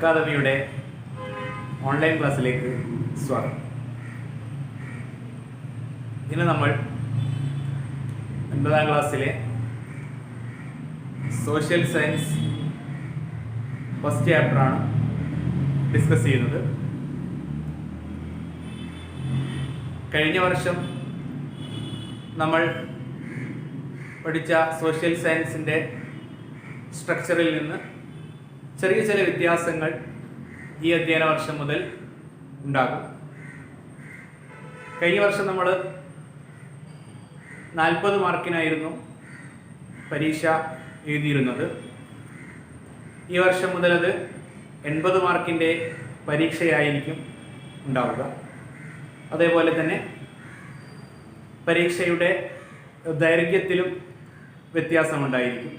അക്കാദമിയുടെ ഓൺലൈൻ ക്ലാസ്സിലേക്ക് സ്വാഗതം. ഇന്ന് നമ്മൾ 9ാം ക്ലാസ്സിലെ സോഷ്യൽ സയൻസ് ഫസ്റ്റ് ചാപ്റ്ററാണ് ഡിസ്കസ് ചെയ്യുന്നത്. കഴിഞ്ഞ വർഷം നമ്മൾ പഠിച്ച സോഷ്യൽ സയൻസിൻ്റെ സ്ട്രക്ചറിൽ നിന്ന് ചെറിയ ചില വ്യത്യാസങ്ങൾ ഈ അധ്യയന വർഷം മുതൽ ഉണ്ടാകും. കഴിഞ്ഞ വർഷം നമ്മൾ 40 മാർക്കിനായിരുന്നു പരീക്ഷ എഴുതിയിരുന്നത്. ഈ വർഷം മുതൽ അത് 80 മാർക്കിൻ്റെ പരീക്ഷയായിരിക്കും ഉണ്ടാവുക. അതേപോലെ തന്നെ പരീക്ഷയുടെ ദൈർഘ്യത്തിലും വ്യത്യാസമുണ്ടായിരിക്കും.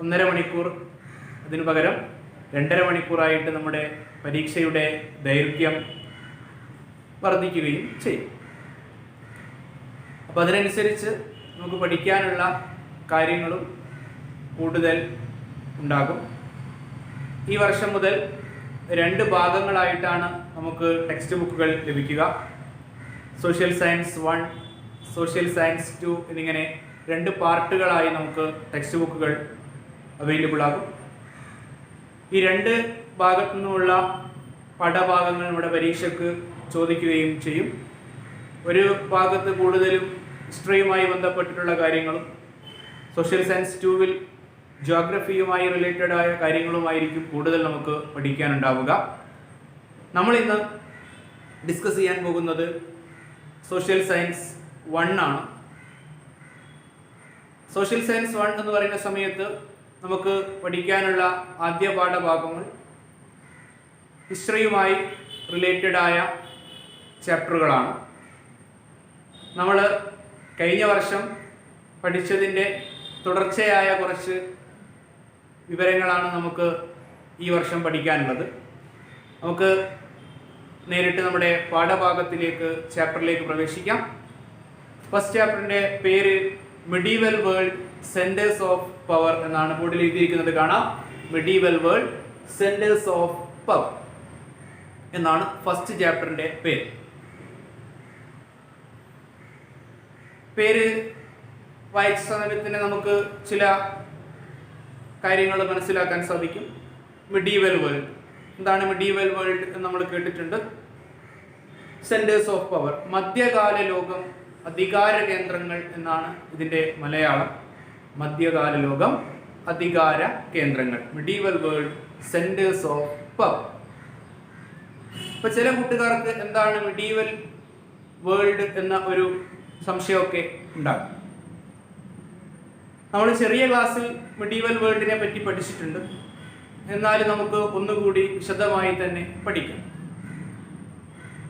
1.5 മണിക്കൂർ അതിനു പകരം 2.5 മണിക്കൂറായിട്ട് നമ്മുടെ പരീക്ഷയുടെ ദൈർഘ്യം വർദ്ധിക്കുകയും ചെയ്യും. അപ്പോൾ അതിനനുസരിച്ച് നമുക്ക് പഠിക്കാനുള്ള കാര്യങ്ങളും കൂടുതൽ ഉണ്ടാകും. ഈ വർഷം മുതൽ 2 ഭാഗങ്ങളായിട്ടാണ് നമുക്ക് ടെക്സ്റ്റ് ബുക്കുകൾ ലഭിക്കുക. സോഷ്യൽ സയൻസ് 1, സോഷ്യൽ സയൻസ് 2 എന്നിങ്ങനെ 2 പാർട്ടുകളായി നമുക്ക് ടെക്സ്റ്റ് ബുക്കുകൾ അവൈലബിൾ ആകും. ഈ 2 ഭാഗത്തു നിന്നുമുള്ള പാഠഭാഗങ്ങൾ നമ്മുടെ പരീക്ഷയ്ക്ക് ചോദിക്കുകയും ചെയ്യും. ഒരു ഭാഗത്ത് കൂടുതലും ഹിസ്റ്ററിയുമായി ബന്ധപ്പെട്ടിട്ടുള്ള കാര്യങ്ങളും സോഷ്യൽ സയൻസ് 2-വിൽ ജിയോഗ്രഫിയുമായി റിലേറ്റഡ് ആയ കാര്യങ്ങളുമായിരിക്കും കൂടുതൽ നമുക്ക് പഠിക്കാനുണ്ടാവുക. നമ്മളിന്ന് ഡിസ്കസ് ചെയ്യാൻ പോകുന്നത് സോഷ്യൽ സയൻസ് 1 ആണ്. സോഷ്യൽ സയൻസ് 1 എന്ന് പറയുന്ന സമയത്ത് നമുക്ക് പഠിക്കാനുള്ള ആദ്യ പാഠഭാഗങ്ങൾ ഹിസ്റ്ററിയുമായി റിലേറ്റഡ് ആയ ചാപ്റ്ററുകളാണ്. നമ്മൾ കഴിഞ്ഞ വർഷം പഠിച്ചതിൻ്റെ തുടർച്ചയായ കുറച്ച് വിവരങ്ങളാണ് നമുക്ക് ഈ വർഷം പഠിക്കാനുള്ളത്. നമുക്ക് നേരിട്ട് നമ്മുടെ പാഠഭാഗത്തിലേക്ക് ചാപ്റ്ററിലേക്ക് പ്രവേശിക്കാം. ഫസ്റ്റ് ചാപ്റ്ററിൻ്റെ പേര് medieval world centres of power എന്നാണ് ബോർഡിൽ എഴുതിയിരിക്കുന്നത്. കാണാം, medieval world centres of power എന്നാണ് ഫസ്റ്റ് ചാപ്റ്ററിൻ്റെ പേര് വായിച്ച സമയത്തിന് നമുക്ക് ചില കാര്യങ്ങൾ മനസ്സിലാക്കാൻ സാധിക്കും. മെഡീവൽ വേൾഡ് എന്താണ്? മെഡീവൽ വേൾഡ് എന്ന് നമ്മൾ കേട്ടിട്ടുണ്ട്. സെന്റേഴ്സ് ഓഫ് പവർ, മധ്യകാല ലോകം, അധികാര കേന്ദ്രങ്ങൾ എന്നാണ് ഇതിൻ്റെ മലയാളം. മധ്യകാല ലോകം, അധികാര കേന്ദ്രങ്ങൾ, medieval world centres of power. ഇപ്പൊ ചില കൂട്ടുകാർക്ക് എന്താണ് മെഡീവൽ വേൾഡ് എന്ന ഒരു സംശയമൊക്കെ ഉണ്ടാകും. നമ്മൾ ചെറിയ ക്ലാസ്സിൽ മെഡീവൽ വേൾഡിനെ പറ്റി പഠിച്ചിട്ടുണ്ട്. എന്നാലും നമുക്ക് ഒന്നുകൂടി വിശദമായി തന്നെ പഠിക്കാം.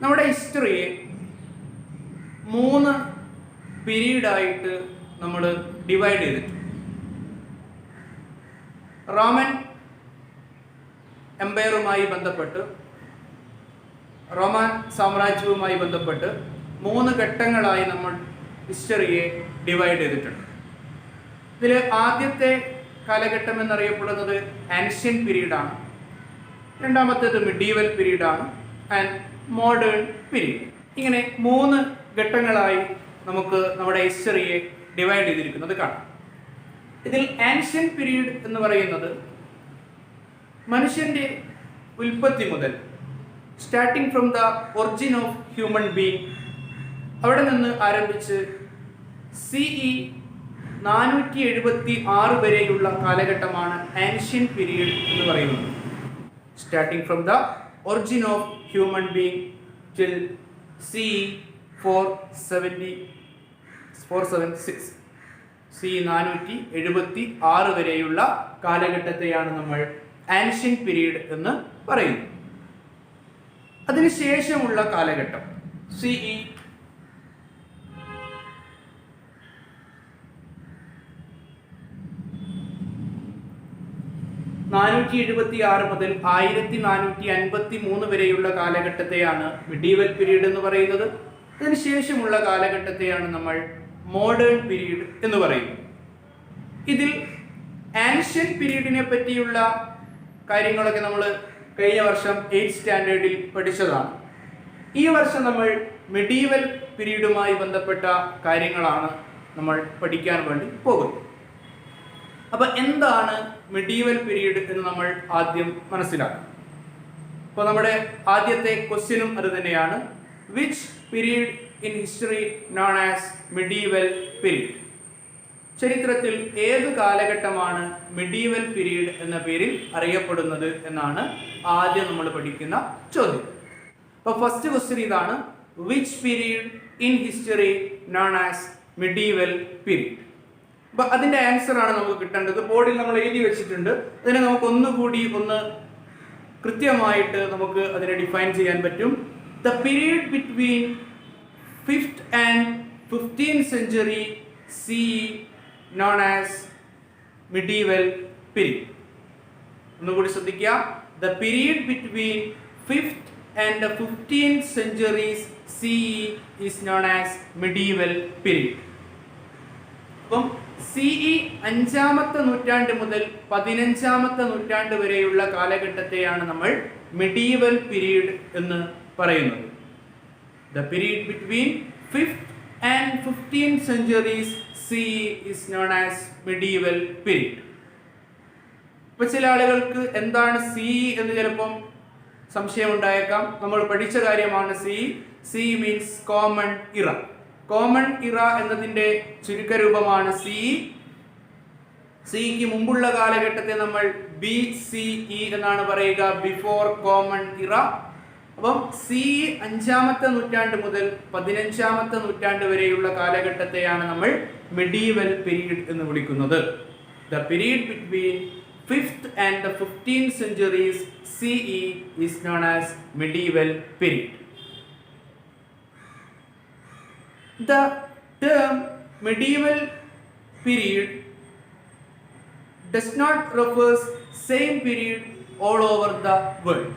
നമ്മുടെ ഹിസ്റ്ററിയെ 3 പീരീഡായിട്ട് നമ്മൾ ഡിവൈഡ് ചെയ്തിട്ടുണ്ട്. റോമൻ എംപയറുമായി ബന്ധപ്പെട്ട്, റോമൻ സാമ്രാജ്യവുമായി ബന്ധപ്പെട്ട് 3 ഘട്ടങ്ങളായി നമ്മൾ ഹിസ്റ്ററിയെ ഡിവൈഡ് ചെയ്തിട്ടുണ്ട്. ഇതിൽ ആദ്യത്തെ കാലഘട്ടം എന്നറിയപ്പെടുന്നത് ആൻഷ്യൻ പീരീഡാണ്. രണ്ടാമത്തേത് മിഡീവൽ പീരീഡാണ് ആൻഡ് മോഡേൺ പീരീഡ്. ഇങ്ങനെ 3 ഘട്ടങ്ങളായി നമുക്ക് നമ്മുടെ ഹിസ്റ്ററിയെ ഡിവൈഡ് ചെയ്തിരിക്കുന്നത് കാണാം. ഇതിൽ ആൻഷ്യൻ പീരീഡ് എന്ന് പറയുന്നത് മനുഷ്യൻ്റെ ഉൽപ്പത്തി മുതൽ, starting from the origin of human being, അവിടെ നിന്ന് ആരംഭിച്ച് CE 476 വരെയുള്ള കാലഘട്ടമാണ് ആൻഷ്യൻ പീരീഡ് എന്ന് പറയുന്നത്. Starting from the origin of human being till CE 476, CE 476 വരെയുള്ള കാലഘട്ടത്തെയാണ് നമ്മൾ ആൻഷ്യൻ പീരീഡ് എന്ന് പറയുന്നത്. അതിനുശേഷമുള്ള കാലഘട്ടം CE 476 മുതൽ 1453 വരെയുള്ള കാലഘട്ടത്തെയാണ് മിഡീവൽ പീരീഡ് എന്ന് പറയുന്നത്. അതിനുശേഷമുള്ള കാലഘട്ടത്തെയാണ് നമ്മൾ മോഡേൺ പീരീഡ് എന്ന് പറയുന്നത്. ഇതിൽ ആൻഷ്യൻ പീരീഡിനെ പറ്റിയുള്ള കാര്യങ്ങളൊക്കെ നമ്മൾ കഴിഞ്ഞ വർഷം 8th സ്റ്റാൻഡേർഡിൽ പഠിച്ചതാണ്. ഈ വർഷം നമ്മൾ മെഡീവൽ പീരീഡുമായി ബന്ധപ്പെട്ട കാര്യങ്ങളാണ് നമ്മൾ പഠിക്കാൻ വേണ്ടി പോകുന്നത്. അപ്പോൾ എന്താണ് മെഡീവൽ പീരീഡ് എന്ന് നമ്മൾ ആദ്യം മനസ്സിലാക്കണം. അപ്പോൾ നമ്മുടെ ആദ്യത്തെ ക്വസ്റ്റ്യനും അത് തന്നെയാണ്. Which period in history known as medieval period? ചരിത്രത്തിൽ ഏത് കാലഘട്ടമാണ് മെഡീവൽ പീരീഡ് എന്ന പേരിൽ അറിയപ്പെടുന്നത് എന്നാണ് ആദ്യം നമ്മൾ പഠിക്കുന്ന ചോദ്യം. അപ്പോൾ ഫസ്റ്റ് ക്വസ്റ്റ്യൻ ഇതാണ്. Which period in history known as medieval period? അപ്പോൾ അതിൻ്റെ ആൻസറാണ് നമുക്ക് കിട്ടേണ്ടത്. ബോർഡിൽ നമ്മൾ എഴുതി വെച്ചിട്ടുണ്ട്. അതിനെ നമുക്ക് ഒന്നുകൂടി കൃത്യമായിട്ട് നമുക്ക് അതിനെ ഡിഫൈൻ ചെയ്യാൻ പറ്റും. The period between 5th and 15th century CE known as medieval period. ഒന്നുകൂടി ശ്രദ്ധിക്കുക. The period between 5th and the 15th centuries CE is known as medieval period. അപ്പം CE 5ാമത്തെ നൂറ്റാണ്ട് മുതൽ 15ാമത്തെ നൂറ്റാണ്ട് വരെയുള്ള കാലഘട്ടത്തെയാണ് നമ്മൾ മെഡീവൽ പീരീഡ് എന്ന് പറയുന്നത്. The period between 5th and 15th centuries CE is known as medieval period. ഇപ്പോൾ ചില ആളുകൾക്ക് എന്താണ് CE എന്ന് ചിലപ്പം സംശയം ഉണ്ടായേക്കാം. നമ്മൾ പഠിച്ച കാര്യമാണ് CE. CE മീൻസ് കോമൺ ഇറ. കോമൺ ഇറ എന്നതിൻ്റെ ചുരുക്കരൂപമാണ് CE. CEക്ക് മുമ്പുള്ള കാലഘട്ടത്തെ നമ്മൾ BCE എന്നാണ് പറയുക, ബിഫോർ കോമൺ ഇറ. അപ്പം CE 5ാമത്തെ നൂറ്റാണ്ട് മുതൽ 15ാമത്തെ നൂറ്റാണ്ട് വരെയുള്ള കാലഘട്ടത്തെയാണ് നമ്മൾ മെഡീവൽ പീരീഡ് എന്ന് വിളിക്കുന്നത്. The period between 5th and the 15th centuries CE is known as medieval period. The term medieval period does not refers same period all over the world.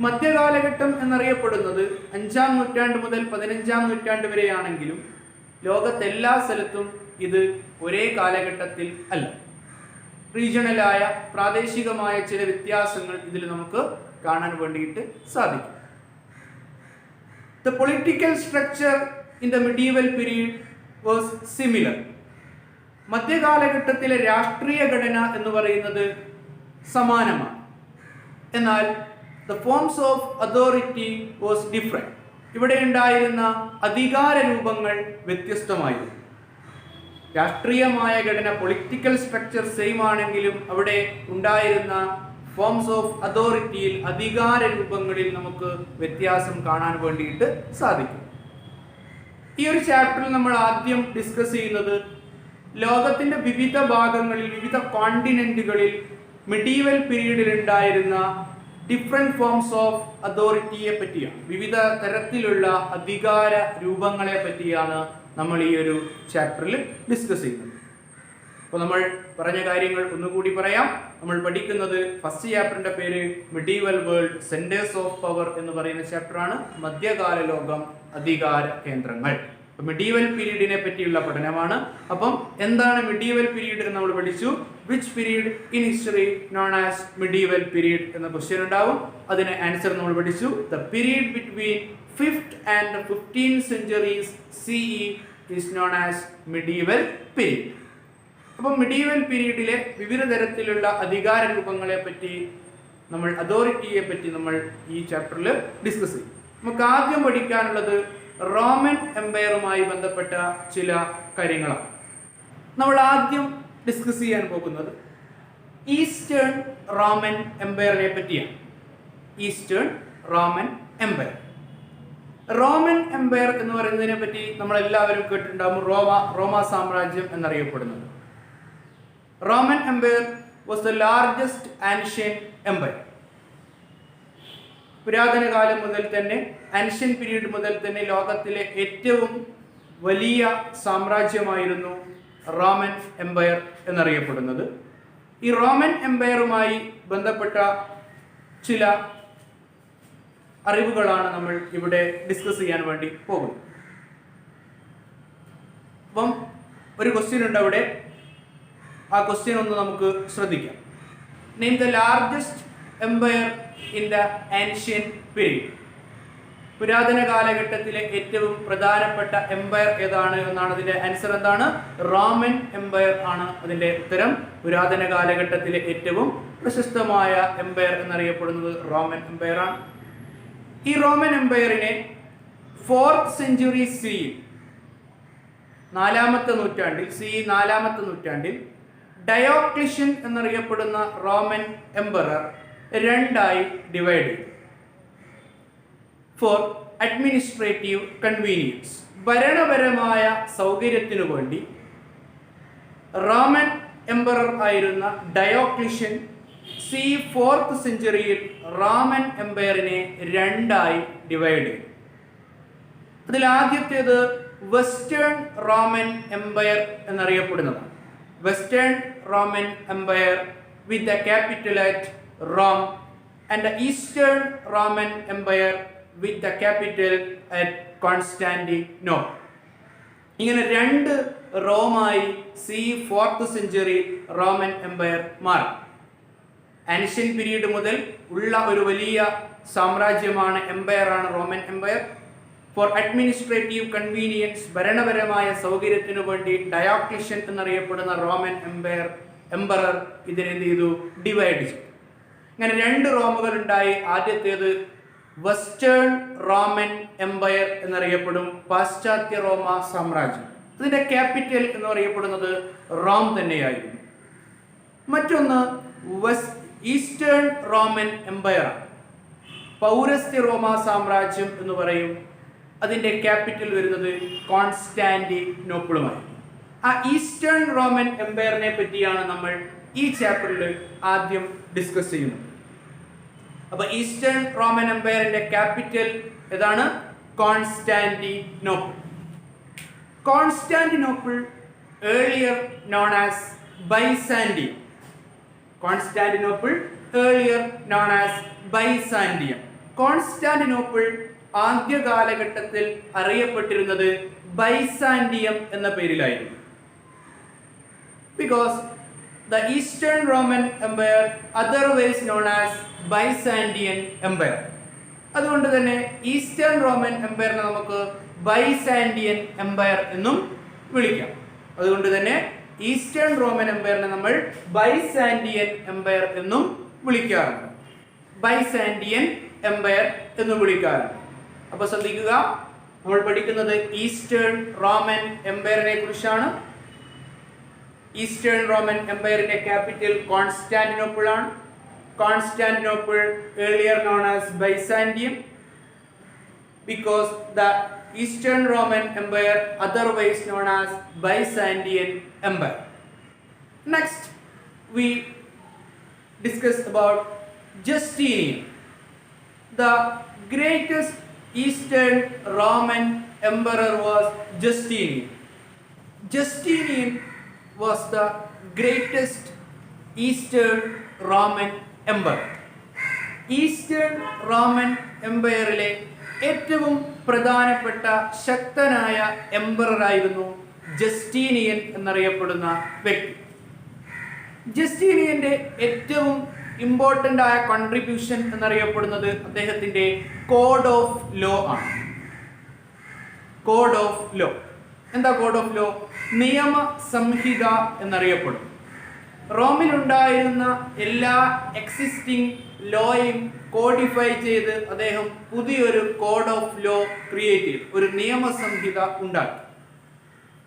മധ്യകാലഘട്ടം എന്നറിയപ്പെടുന്നത് 5ാം നൂറ്റാണ്ട് മുതൽ 15ാം നൂറ്റാണ്ട് വരെയാണെങ്കിലും ലോകത്തെല്ലാ സ്ഥലത്തും ഇത് ഒരേ കാലഘട്ടത്തിൽ അല്ല. റീജിയണലായ പ്രാദേശികമായ ചില വ്യത്യാസങ്ങൾ ഇതിൽ നമുക്ക് കാണാൻ വേണ്ടിയിട്ട് സാധിക്കും. The political structure in the medieval period was similar. മധ്യകാലഘട്ടത്തിലെ രാഷ്ട്രീയ ഘടന എന്ന് പറയുന്നത് സമാനമാണ്. എന്നാൽ the forms of authority was different. ഇവിടെ ഉണ്ടായിരുന്ന അധികാര രൂപങ്ങൾ വ്യത്യസ്തമായിരുന്നു. രാഷ്ട്രീയമായ ഘടന, പൊളിറ്റിക്കൽ സ്ട്രക്ചർ സെയിം ആണെങ്കിലും അവിടെ ഉണ്ടായിരുന്ന ഫോംസ് ഓഫ് അതോറിറ്റിയിൽ, അധികാര രൂപങ്ങളിൽ നമുക്ക് വ്യത്യാസം കാണാൻ വേണ്ടിയിട്ട് സാധിക്കും. ഈ ഒരു ചാപ്റ്ററിൽ നമ്മൾ ആദ്യം ഡിസ്കസ് ചെയ്യുന്നത് ലോകത്തിൻ്റെ വിവിധ ഭാഗങ്ങളിൽ, വിവിധ കോണ്ടിനെന്റുകളിൽ മെഡീവൽ പീരീഡിൽ ഉണ്ടായിരുന്ന ഡിഫറെൻറ്റ് ഫോംസ് ഓഫ് അതോറിറ്റിയെ പറ്റിയാണ്. വിവിധ തരത്തിലുള്ള അധികാര രൂപങ്ങളെ പറ്റിയാണ് നമ്മൾ ഈ ഒരു ചാപ്റ്ററിൽ ഡിസ്കസ് ചെയ്യുന്നത്. അപ്പോൾ നമ്മൾ പറഞ്ഞ കാര്യങ്ങൾ ഒന്നുകൂടി പറയാം. നമ്മൾ പഠിക്കുന്നത് ഫസ്റ്റ് ചാപ്റ്ററിൻ്റെ പേര് medieval world centres of power എന്ന് പറയുന്ന ചാപ്റ്ററാണ്. മധ്യകാല ലോകം, അധികാര കേന്ദ്രങ്ങൾ. അപ്പോൾ മെഡീവൽ പീരീഡിനെ പറ്റിയുള്ള പഠനമാണ്. അപ്പം എന്താണ് മെഡീവൽ പീരീഡ് എന്ന് നമ്മൾ പഠിച്ചു. Which period in history known as medieval period എന്ന ക്വസ്റ്റ്യൻ ഉണ്ടാവും. അതിന് ആൻസർ നമ്മൾ പഠിച്ചു. The period between 5th and 15th centuries CE is known as medieval period. അപ്പോൾ മെഡീവൽ പീരീഡിലെ വിവിധ തരത്തിലുള്ള അധികാര രൂപങ്ങളെ പറ്റി, നമ്മൾ അതോറിറ്റിയെ പറ്റി നമ്മൾ ഈ ചാപ്റ്ററിൽ ഡിസ്കസ് ചെയ്യും. നമുക്ക് ആദ്യം പഠിക്കാനുള്ളത് റോമൻ എംപയറുമായി ബന്ധപ്പെട്ട ചില കാര്യങ്ങളാണ്. നമ്മൾ ആദ്യം ഡിസ്കസ് ചെയ്യാൻ പോകുന്നത് ഈസ്റ്റേൺ റോമൻ എംപയറിനെ പറ്റിയാണ്. Eastern Roman empire. Roman empire എന്ന് പറയുന്നതിനെ പറ്റി നമ്മളെല്ലാവരും കേട്ടിട്ടുണ്ടാകും. റോമ സാമ്രാജ്യം എന്നറിയപ്പെടുന്നത്. Roman empire was the largest ancient empire. പുരാതന കാലം മുതൽ തന്നെ, ആൻഷ്യൻ പീരീഡ് മുതൽ തന്നെ ലോകത്തിലെ ഏറ്റവും വലിയ സാമ്രാജ്യമായിരുന്നു റോമൻ എംപയർ എന്നറിയപ്പെടുന്നത്. ഈ റോമൻ എംപയറുമായി ബന്ധപ്പെട്ട ചില അറിവുകളാണ് നമ്മൾ ഇവിടെ ഡിസ്കസ് ചെയ്യാൻ വേണ്ടി പോകുന്നത്. അപ്പം ഒരു ക്വസ്റ്റ്യൻ ഉണ്ട് അവിടെ. ആ ക്വസ്റ്റ്യൻ ഒന്ന് നമുക്ക് ശ്രദ്ധിക്കാം. Name the largest empire in the ancient period. പുരാതന കാലഘട്ടത്തിലെ ഏറ്റവും പ്രധാനപ്പെട്ട എംപയർ ഏതാണ് എന്നാണ് അതിന്റെ ആൻസർ. എന്താണ്? റോമൻ എംപയർ ആണ് അതിന്റെ ഉത്തരം. പുരാതന കാലഘട്ടത്തിലെ ഏറ്റവും പ്രശസ്തമായ എംപയർ എന്നറിയപ്പെടുന്നത് റോമൻ എംപയർ ആണ്. ഈ റോമൻ എംപയറിനെ 4th സെഞ്ചുറി സി, 4ാമത്തെ നൂറ്റാണ്ടിൽ ഡയോക്ലിഷ്യൻ എന്നറിയപ്പെടുന്ന റോമൻ എംപറർ രണ്ടായി ഡിവൈഡ് ചെയ്തു. ഫോർ അഡ്മിനിസ്ട്രേറ്റീവ് കൺവീനിയൻസ്, ഭരണപരമായ സൗകര്യത്തിനു വേണ്ടി റോമൻ എംപറർ ആയിരുന്ന ഡയോക്ലിഷ്യൻ സി 4th സെഞ്ചുറിയിൽ റോമൻ എംപയറിനെ രണ്ടായി ഡിവൈഡ് ചെയ്തു. അതിൽ ആദ്യത്തേത് വെസ്റ്റേൺ റോമൻ എംപയർ എന്നറിയപ്പെടുന്നതാണ്. Western Roman empire with the capital at Rome and the eastern Roman empire with the capital at Constantinople. ഇങ്ങനെ രണ്ട് റോമായി C 4th century Roman empire മാറി. ആൻഷ്യൻ പീരീഡ് മുതൽ ഉള്ള ഒരു വലിയ സാമ്രാജ്യമാണ്, എംപയറാണ് Roman empire. For administrative convenience, ഭരണപരമായ സൗകര്യത്തിനു വേണ്ടി ഡയോക്ലിഷ്യൻ എന്നറിയപ്പെടുന്ന റോമൻ എംപറർ ഇതിനെന്ത് ചെയ്തു? ഡിവൈഡ് ചെയ്തു. അങ്ങനെ രണ്ട് റോമുകൾ ഉണ്ടായി. ആദ്യത്തേത് വെസ്റ്റേൺ റോമൻ എംപയർ എന്നറിയപ്പെടും, പാശ്ചാത്യ റോമ സാമ്രാജ്യം. ഇതിന്റെ ക്യാപിറ്റൽ എന്ന് പറയപ്പെടുന്നത് റോം തന്നെയായിരുന്നു. മറ്റൊന്ന് ഈസ്റ്റേൺ റോമൻ എംപയർ, പൗരസ്ത്യ റോമ സാമ്രാജ്യം എന്ന് പറയും. അതിന്റെ ക്യാപിറ്റൽ വരുന്നത് കോൺസ്റ്റാന്റിനോപ്പിളുമായി. ആ ഈസ്റ്റേൺ റോമൻ എംപയറിനെ പറ്റിയാണ് നമ്മൾ ഈ ചാപ്റ്ററിൽ ആദ്യം ഡിസ്കസ് ചെയ്യുന്നത്. അപ്പൊ ഈസ്റ്റേൺ റോമൻ എംപയറിന്റെ ക്യാപിറ്റൽ ഏതാണ്? Constantinople. Constantinople earlier known as Byzantium. Constantinople ആദ്യ കാലഘട്ടത്തിൽ അറിയപ്പെട്ടിരുന്നത് ബൈസാൻഡിയം എന്ന പേരിലായിരുന്നു. Because the eastern Roman empire otherwise known as Byzantine empire. അതുകൊണ്ട് തന്നെ ഈസ്റ്റേൺ റോമൻ എംപയറിനെ നമുക്ക് ബൈസാൻഡിയൻ എംപയർ എന്നും വിളിക്കാം. അതുകൊണ്ട് തന്നെ ഈസ്റ്റേൺ റോമൻ എംപയറിനെ നമ്മൾ ബൈസാൻഡിയൻ എംപയർ എന്നും വിളിക്കാറുണ്ട്. ബൈസാൻഡിയൻ എംപയർ എന്ന് വിളിക്കാറുണ്ട്. അപ്പൊ ശ്രദ്ധിക്കുക, നമ്മൾ പഠിക്കുന്നത് ഈസ്റ്റേൺ റോമൻ എംപയറിനെ കുറിച്ചാണ്. ഈസ്റ്റേൺ റോമൻ എംപയറിന്റെ ക്യാപിറ്റൽ കോൺസ്റ്റാന്റിനോപ്പിൾ ആണ്. Constantinople earlier known as Byzantium because the Eastern Roman Empire otherwise known as Byzantine Empire. Next we discuss about Justinian. The greatest Eastern Roman emperor was Justinian. Justinian was the greatest Eastern Roman emperor. Eastern Roman Empireലെ ഏറ്റവും പ്രധാനപ്പെട്ട ശക്തനായ emperor ആയിരുന്നു Justinian എന്നറിയപ്പെടുന്ന വ്യക്തി. ജസ്റ്റീനിയന്റെ ഏറ്റവും important ആയ contribution എന്നറിയപ്പെടുന്നത് അദ്ദേഹത്തിന്റെ കോഡ് ഓഫ് ലോ ആണ്. കോഡ് ഓഫ് ലോ എന്താ? കോഡ് ഓഫ് ലോ നിയമ സംഹിത എന്നറിയപ്പെടും. റോമിലുണ്ടായിരുന്ന എല്ലാ എക്സിസ്റ്റിംഗ് ലോയും കോഡിഫൈ ചെയ്ത് അദ്ദേഹം പുതിയൊരു കോഡ് ഓഫ് ലോ ക്രിയേറ്റ് ചെയ്തു, ഒരു നിയമസംഹിത ഉണ്ടാക്കി.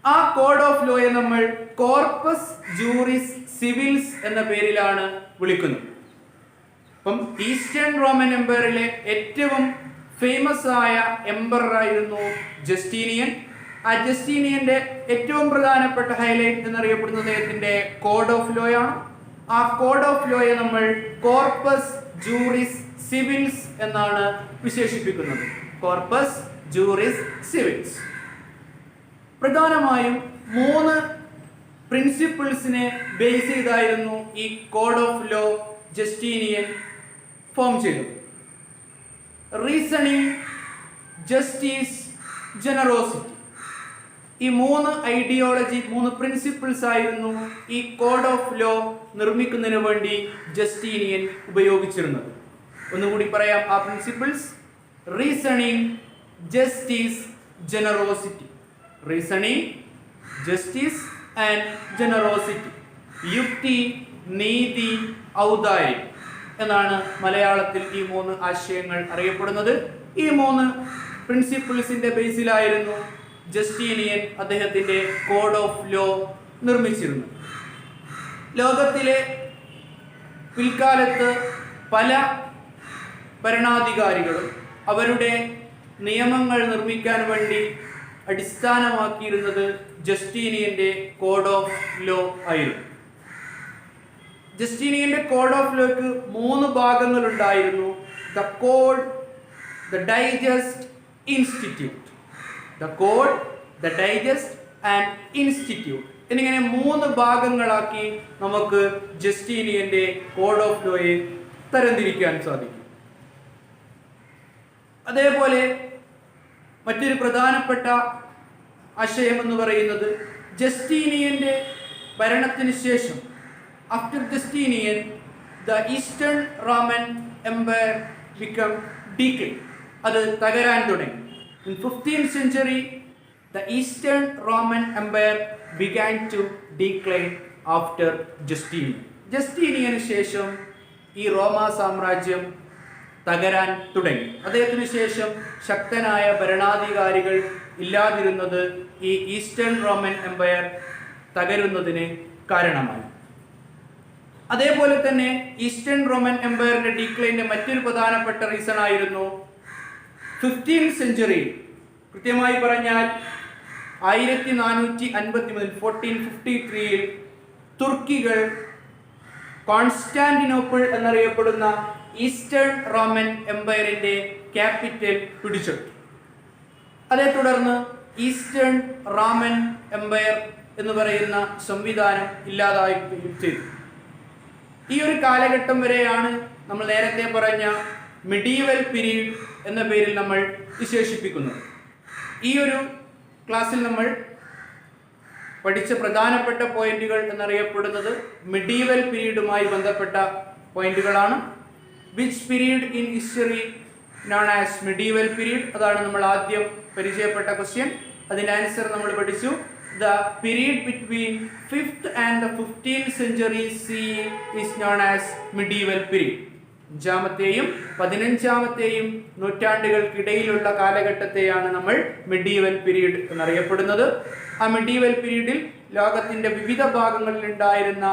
ആ കോഡ് ഓഫ് ലോയെ നമ്മൾ കോർപ്പസ് ജൂറിസ് സിവിൽസ് എന്ന പേരിലാണ് വിളിക്കുന്നത്. അപ്പം ഈസ്റ്റേൺ റോമൻ എംപയറിലെ ഏറ്റവും ഫേമസ് ആയ എംപറർ ആയിരുന്നു ജസ്റ്റീനിയൻ. ആ ജസ്റ്റീനിയന്റെ ഏറ്റവും പ്രധാനപ്പെട്ട ഹൈലൈറ്റ് എന്നറിയപ്പെടുന്നത് അദ്ദേഹത്തിന്റെ കോഡ് ഓഫ് ലോ ആണ്. ആ കോഡ് ഓഫ് ലോയെ നമ്മൾ കോർപ്പസ് ജൂറിസ് സിവിൽസ് എന്നാണ് വിശേഷിപ്പിക്കുന്നത്. Corpus Juris Civilis. പ്രധാനമായും 3 പ്രിൻസിപ്പിൾസിനെ ബേസ് ചെയ്തായിരുന്നു ഈ code of law Justinian form ചെയ്തത്. Reasoning, justice, generosity. ഈ 3 ഐഡിയോളജി, 3 പ്രിൻസിപ്പിൾസ് ആയിരുന്നു ഈ കോഡ് ഓഫ് ലോ നിർമ്മിക്കുന്നതിന് വേണ്ടി ജസ്റ്റീനിയൻ ഉപയോഗിച്ചിരുന്നത്. ഒന്നുകൂടി പറയാം ആ principles: reasoning, justice, generosity. Reasoning, justice and generosity. യുക്തി, നീതി, ഔദാര്യം എന്നാണ് മലയാളത്തിൽ ഈ 3 ആശയങ്ങൾ അറിയപ്പെടുന്നത്. ഈ 3 പ്രിൻസിപ്പിൾസിന്റെ ബേസിലായിരുന്നു ജസ്റ്റീനിയൻ അദ്ദേഹത്തിന്റെ കോഡ് ഓഫ് ലോ നിർമ്മിച്ചിരുന്നത്. ലോകത്തിലെ പിൽക്കാലത്ത് പല ഭരണാധികാരികളും അവരുടെ നിയമങ്ങൾ നിർമ്മിക്കാൻ വേണ്ടി അടിസ്ഥാനമാക്കിയിരുന്നത് ജസ്റ്റീനിയന്റെ കോഡ് ഓഫ് ലോ ആയിരുന്നു. ജസ്റ്റീനിയന്റെ കോഡ് ഓഫ് ലോക്ക് 3 ഭാഗങ്ങൾ ഉണ്ടായിരുന്നു: the code, the digest, institute. The code, the digest and institute എന്നിങ്ങനെ 3 ഭാഗങ്ങളാക്കി നമുക്ക് ജസ്റ്റീനിയന്റെ കോഡ് ഓഫ് ലോയെ തരംതിരിക്കാൻ സാധിക്കും. അതേപോലെ മറ്റൊരു പ്രധാനപ്പെട്ട ആശയം എന്ന് പറയുന്നത്, ജസ്റ്റീനിയന്റെ ഭരണത്തിന് ശേഷം, after Justinian, the Eastern Roman Empire became decayed. അത് തകരാൻ തുടങ്ങി. In 15th century, the Eastern Roman Empire began to decline after Justinian. ജസ്റ്റീനിയന് ശേഷം ഈ റോമ സാമ്രാജ്യം തകരാൻ തുടങ്ങി. അദ്ദേഹത്തിന് ശേഷം ശക്തനായ ഭരണാധികാരികൾ ഇല്ലാതിരുന്നത് ഈ ഈസ്റ്റേൺ റോമൻ എംപയർ തകരുന്നതിന് കാരണമായി. അതേപോലെ തന്നെ ഈസ്റ്റേൺ റോമൻ എംപയറിന്റെ ഡീക്ലൈന്റെ മറ്റൊരു പ്രധാനപ്പെട്ട റീസൺ ആയിരുന്നു 15th സെഞ്ചുറി, കൃത്യമായി പറഞ്ഞാൽ 1453 തുർക്കികൾ കോൺസ്റ്റാന്റിനോപ്പിൾ എന്നറിയപ്പെടുന്ന ഈസ്റ്റേൺ റോമൻ എംപയറിന്റെ ക്യാപിറ്റൽ പിടിച്ചെടുത്തു. അതേ തുടർന്ന് ഈസ്റ്റേൺ റോമൻ എംപയർ എന്ന് പറയുന്ന സംവിധാനം ഇല്ലാതാവുകയും ചെയ്തു. ഈ ഒരു കാലഘട്ടം വരെയാണ് നമ്മൾ നേരത്തെ പറഞ്ഞ മിഡീവൽ പീരീഡ് എന്ന പേരിൽ നമ്മൾ വിശേഷിപ്പിക്കുന്നത്. ഈ ഒരു ക്ലാസ്സിൽ നമ്മൾ പഠിച്ച പ്രധാനപ്പെട്ട പോയിന്റുകൾ എന്നറിയപ്പെടുന്നത് മിഡീവൽ പീരീഡുമായി ബന്ധപ്പെട്ട പോയിന്റുകളാണ്. Which period in history known as medieval period? അതാണ് നമ്മൾ ആദ്യം പരിചയപ്പെട്ട ക്വസ്റ്റ്യൻ. അതിൻ്റെ ആൻസർ നമ്മൾ പഠിച്ചു. The period between 5th and the 15th century CE is known as medieval period. 5ാമത്തെയും 15ാമത്തെയും നൂറ്റാണ്ടുകൾക്കിടയിലുള്ള കാലഘട്ടത്തെയാണ് നമ്മൾ മിഡീവൽ പീരീഡ് എന്നറിയപ്പെടുന്നത്. ആ മിഡീവൽ പീരീഡിൽ ലോകത്തിന്റെ വിവിധ ഭാഗങ്ങളിൽ ഉണ്ടായിരുന്ന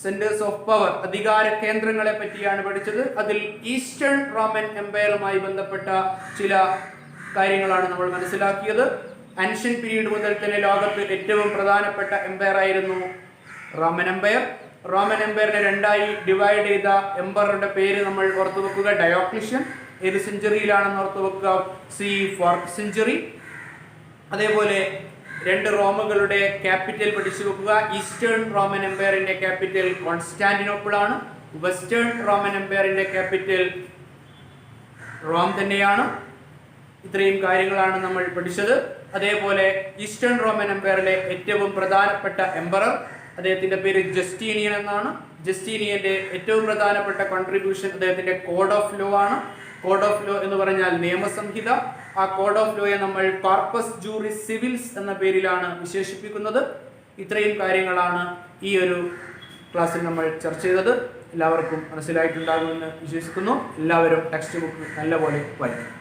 സെന്റേഴ്സ് ഓഫ് പവർ, അധികാര കേന്ദ്രങ്ങളെ പറ്റിയാണ് പഠിച്ചത്. അതിൽ ഈസ്റ്റേൺ റോമൻ എംപയറുമായി ബന്ധപ്പെട്ട ചില കാര്യങ്ങളാണ് നമ്മൾ മനസ്സിലാക്കിയത്. ആൻഷ്യൻ പീരീഡ് മുതൽ തന്നെ ലോകത്ത് ഏറ്റവും പ്രധാനപ്പെട്ട എംപയർ ആയിരുന്നു റോമൻ എംപയർ. റോമൻ എംപയറിനെ 2ആയി ഡിവൈഡ് ചെയ്ത എംപയറുടെ പേര് നമ്മൾ ഓർത്തു വെക്കുക, ഡയോക്ലിഷ്യൻ. ഏത് സെഞ്ചുറിയിലാണെന്ന് ഓർത്തു വെക്കുക, CE 4th സെഞ്ചുറി. അതേപോലെ 2 റോമുകളുടെ ക്യാപിറ്റൽ പഠിച്ചു വെക്കുക. ഈസ്റ്റേൺ റോമൻ എംപയറിന്റെ ക്യാപിറ്റൽ കോൺസ്റ്റാന്റിനോപ്പിൾ ആണ്. വെസ്റ്റേൺ റോമൻ എംപയറിന്റെ ക്യാപിറ്റൽ റോം തന്നെയാണ്. ഇത്രയും കാര്യങ്ങളാണ് നമ്മൾ പഠിച്ചത്. അതേപോലെ ഈസ്റ്റേൺ റോമൻ എംപയറിലെ ഏറ്റവും പ്രധാനപ്പെട്ട എംപറർ, അദ്ദേഹത്തിന്റെ പേര് ജസ്റ്റീനിയൻ എന്നാണ്. ജസ്റ്റീനിയന്റെ ഏറ്റവും പ്രധാനപ്പെട്ട കോൺട്രിബ്യൂഷൻ അദ്ദേഹത്തിന്റെ കോഡ് ഓഫ് ലോ ആണ്. കോഡ് ഓഫ് ലോ എന്ന് പറഞ്ഞാൽ നിയമസംഹിത. ആ കോഡ് ഓഫ് ലോയെ നമ്മൾ കോർപ്പസ് ജൂറിസ് സിവിൽസ് എന്ന പേരിലാണ് വിശേഷിപ്പിക്കുന്നത്. ഇത്രയും കാര്യങ്ങളാണ് ഈ ഒരു ക്ലാസ്സിൽ നമ്മൾ ചർച്ച ചെയ്തത്. എല്ലാവർക്കും മനസ്സിലായിട്ടുണ്ടാകുമെന്ന് വിശ്വസിക്കുന്നു. എല്ലാവരും ടെക്സ്റ്റ് ബുക്ക് നല്ലപോലെ വായിക്കും.